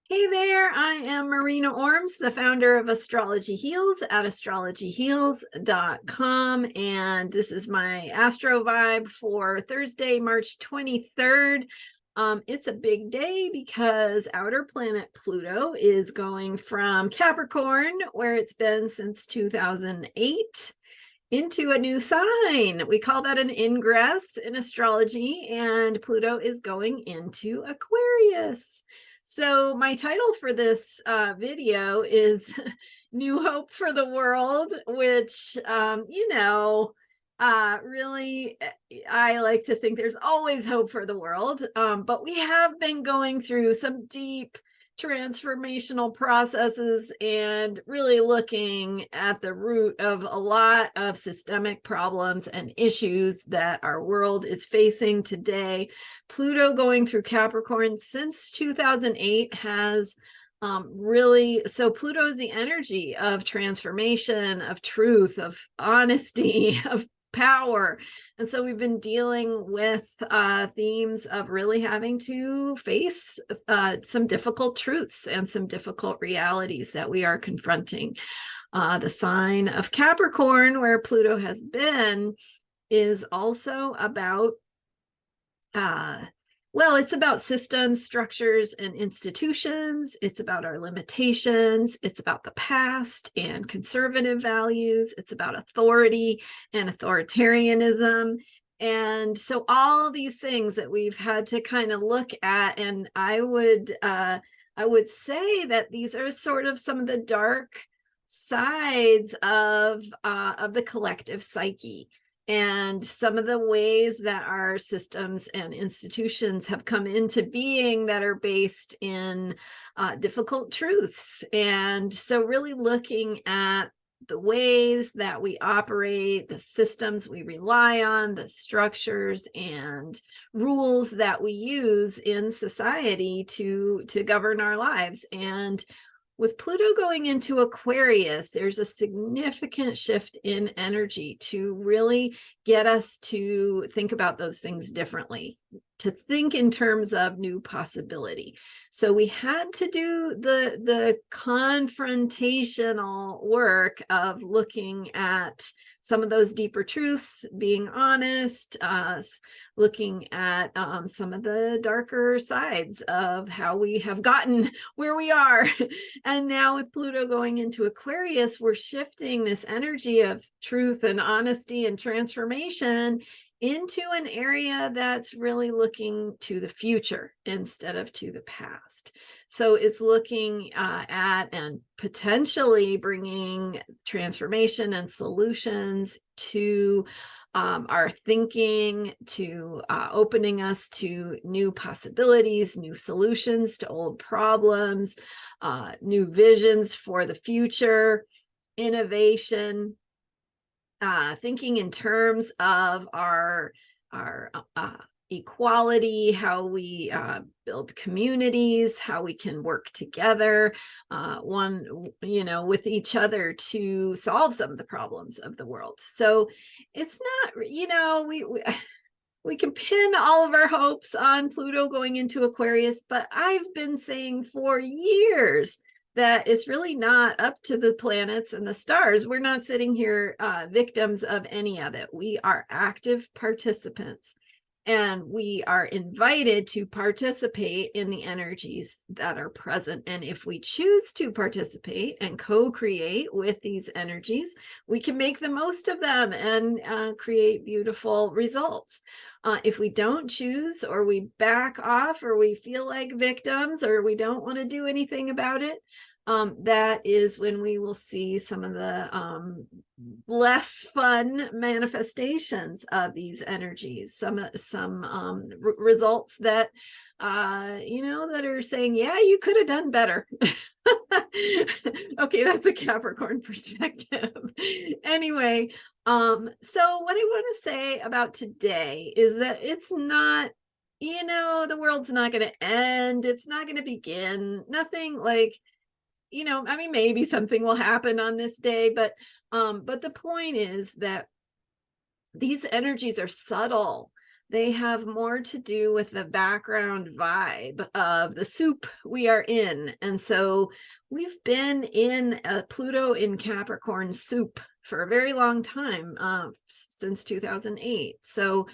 Hey there, I am Marina Ormes, the founder of Astrology Heals at astrologyheals.com. And this is my Astro vibe for Thursday, March 23rd. It's a big day because outer planet Pluto is going from Capricorn, where it's been since 2008, into a new sign. We call that an ingress in astrology, and Pluto is going into Aquarius. So my title for this video is New Hope for the World, which, really, I like to think there's always hope for the world, but we have been going through some deep transformational processes and really looking at the root of a lot of systemic problems and issues that our world is facing today. Pluto going through Capricorn since 2008 has so Pluto is the energy of transformation, of truth, of honesty, of power. And so we've been dealing with themes of really having to face some difficult truths and some difficult realities that we are confronting. The sign of Capricorn, where Pluto has been, is also about it's about systems, structures, and institutions. It's about our limitations. It's about the past and conservative values. It's about authority and authoritarianism. And so all these things that we've had to kind of look at, and I would say that these are sort of some of the dark sides of the collective psyche, and some of the ways that our systems and institutions have come into being that are based in difficult truths. And so really looking at the ways that we operate, the systems we rely on, the structures and rules that we use in society to govern our lives. And with Pluto going into Aquarius, there's a significant shift in energy to really get us to think about those things differently, to think in terms of new possibility. So we had to do the confrontational work of looking at some of those deeper truths, being honest, looking at some of the darker sides of how we have gotten where we are. And now with Pluto going into Aquarius, we're shifting this energy of truth and honesty and transformation into an area that's really looking to the future instead of to the past. So it's looking at and potentially bringing transformation and solutions to our thinking, to opening us to new possibilities, new solutions to old problems, new visions for the future, innovation, thinking in terms of our equality, how we build communities, how we can work together, with each other to solve some of the problems of the world. So it's not, we can pin all of our hopes on Pluto going into Aquarius, but I've been saying for years that it's really not up to the planets and the stars. We're not sitting here victims of any of it. We are active participants, and we are invited to participate in the energies that are present. And if we choose to participate and co-create with these energies, we can make the most of them and create beautiful results. If we don't choose, or we back off, or we feel like victims, or we don't want to do anything about it, that is when we will see some of the less fun manifestations of these energies, some results that that are saying, yeah, you could have done better. Okay, that's a Capricorn perspective. Anyway, so what I want to say about today is that it's not, the world's not going to end. It's not going to begin. Nothing like, maybe something will happen on this day, but the point is that these energies are subtle. They have more to do with the background vibe of the soup we are in. And so we've been in a Pluto in Capricorn soup for a very long time, since 2008. So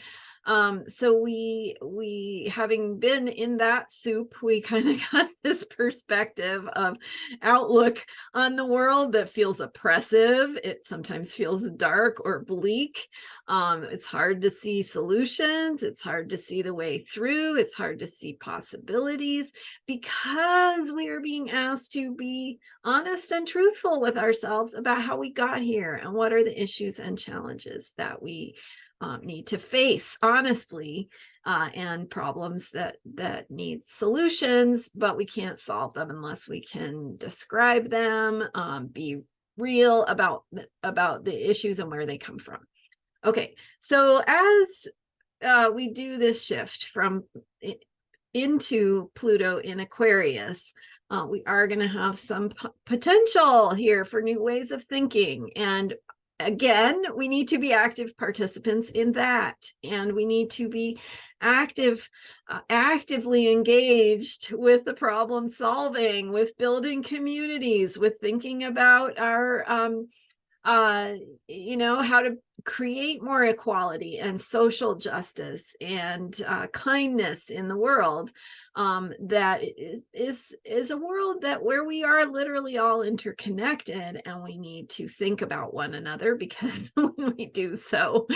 we having been in that soup, we kind of got this perspective of outlook on the world that feels oppressive. It sometimes feels dark or bleak. It's hard to see solutions. It's hard to see the way through. It's hard to see possibilities because we are being asked to be honest and truthful with ourselves about how we got here and what are the issues and challenges that we need to face honestly, and problems that need solutions, but we can't solve them unless we can describe them, be real about the issues and where they come from. Okay, so as we do this shift from into Pluto in Aquarius, we are going to have some potential here for new ways of thinking. And again, we need to be active participants in that, and we need to be actively engaged with the problem solving, with building communities, with thinking about our how to create more equality and social justice and kindness in the world. That is a world that where we are literally all interconnected, and we need to think about one another, because when we do so,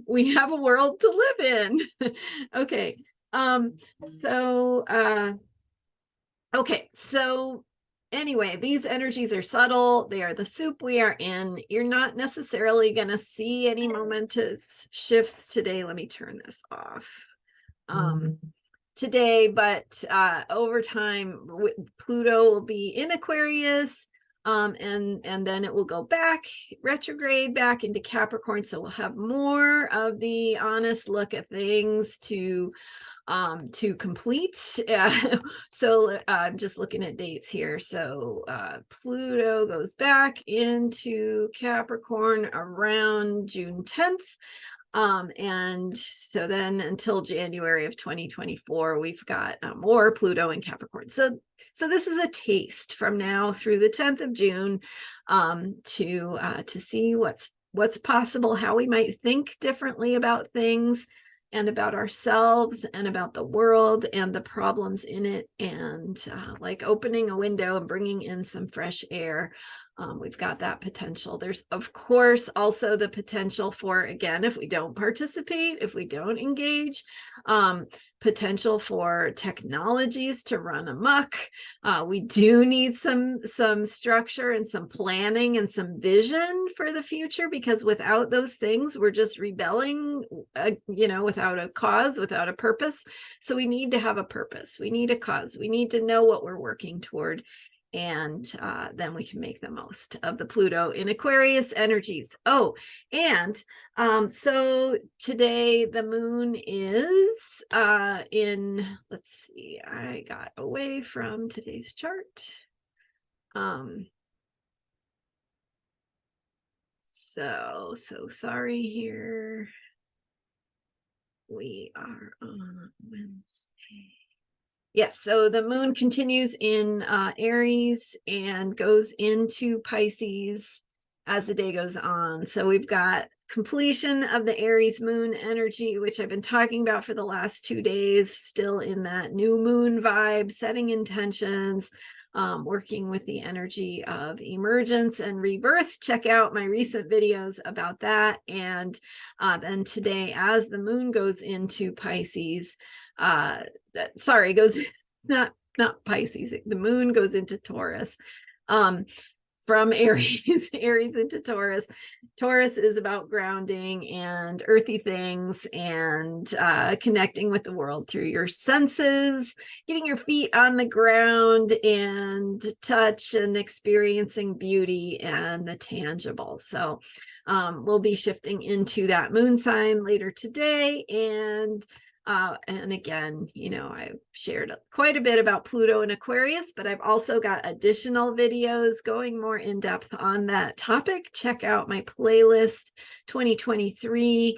we have a world to live in. Okay. So anyway, these energies are subtle. They are the soup we are in. You're not necessarily going to see any momentous shifts today. Let me turn this off. Today, but over time, Pluto will be in Aquarius, and then it will go back retrograde back into Capricorn. So we'll have more of the honest look at things to complete. So I'm just looking at dates here. So Pluto goes back into Capricorn around June 10th. And so then until January of 2024, we've got more Pluto in Capricorn. So this is a taste from now through the 10th of June, to see what's possible, how we might think differently about things and about ourselves and about the world and the problems in it, and like opening a window and bringing in some fresh air. We've got that potential. There's, of course, also the potential for, again, if we don't participate, if we don't engage, potential for technologies to run amok. We do need some structure and some planning and some vision for the future, because without those things, we're just rebelling, without a cause, without a purpose. So we need to have a purpose. We need a cause. We need to know what we're working toward. And then we can make the most of the Pluto in Aquarius energies. Oh, and so today the moon is let's see, I got away from today's chart. So sorry here. We are on Wednesday. Yes, so the moon continues in Aries and goes into Pisces as the day goes on. So we've got completion of the Aries moon energy, which I've been talking about for the last 2 days, still in that new moon vibe, setting intentions, working with the energy of emergence and rebirth. Check out my recent videos about that. And then today, as the moon goes into Pisces, goes not Pisces, the moon goes into Taurus, from Aries into Taurus. Taurus is about grounding and earthy things and connecting with the world through your senses, getting your feet on the ground and touch and experiencing beauty and the tangible. So we'll be shifting into that moon sign later today, and And again, you know, I shared quite a bit about Pluto and Aquarius, but I've also got additional videos going more in depth on that topic. Check out my playlist 2023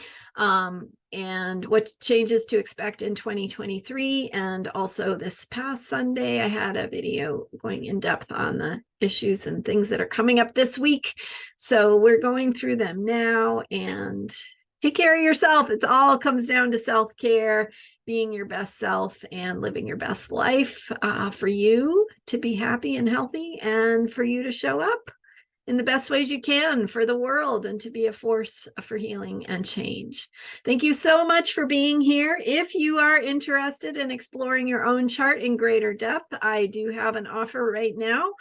and what changes to expect in 2023. And also this past Sunday, I had a video going in depth on the issues and things that are coming up this week. So we're going through them now, and take care of yourself. It all comes down to self-care, being your best self and living your best life for you to be happy and healthy, and for you to show up in the best ways you can for the world and to be a force for healing and change. Thank you so much for being here. If you are interested in exploring your own chart in greater depth, I do have an offer right now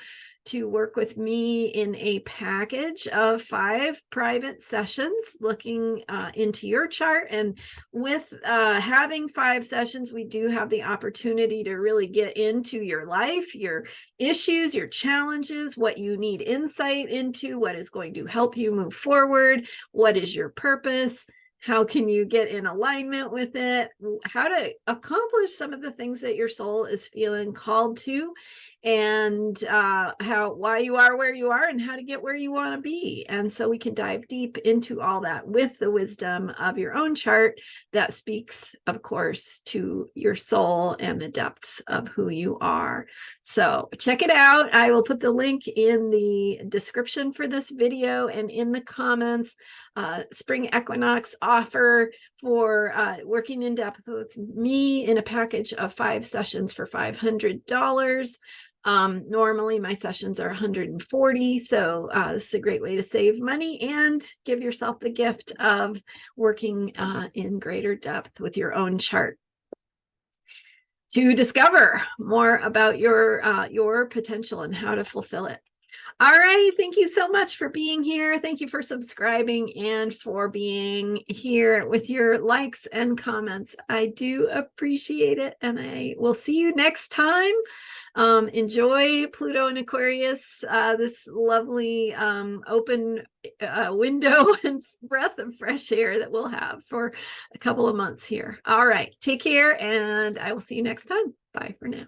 to work with me in a package of 5 private sessions looking into your chart. And with having 5 sessions, we do have the opportunity to really get into your life, your issues, your challenges, what you need insight into, what is going to help you move forward, what is your purpose, how can you get in alignment with it, how to accomplish some of the things that your soul is feeling called to, and why you are where you are and how to get where you want to be. And so we can dive deep into all that with the wisdom of your own chart that speaks, of course, to your soul and the depths of who you are. So check it out. I will put the link in the description for this video and in the comments. Spring equinox offer for working in depth with me in a package of 5 sessions for $500. Normally my sessions are $140. So this is a great way to save money and give yourself the gift of working in greater depth with your own chart to discover more about your potential and how to fulfill it. All right. Thank you so much for being here. Thank you for subscribing and for being here with your likes and comments. I do appreciate it. And I will see you next time. Enjoy Pluto and Aquarius, this lovely open window and breath of fresh air that we'll have for a couple of months here. All right. Take care, and I will see you next time. Bye for now.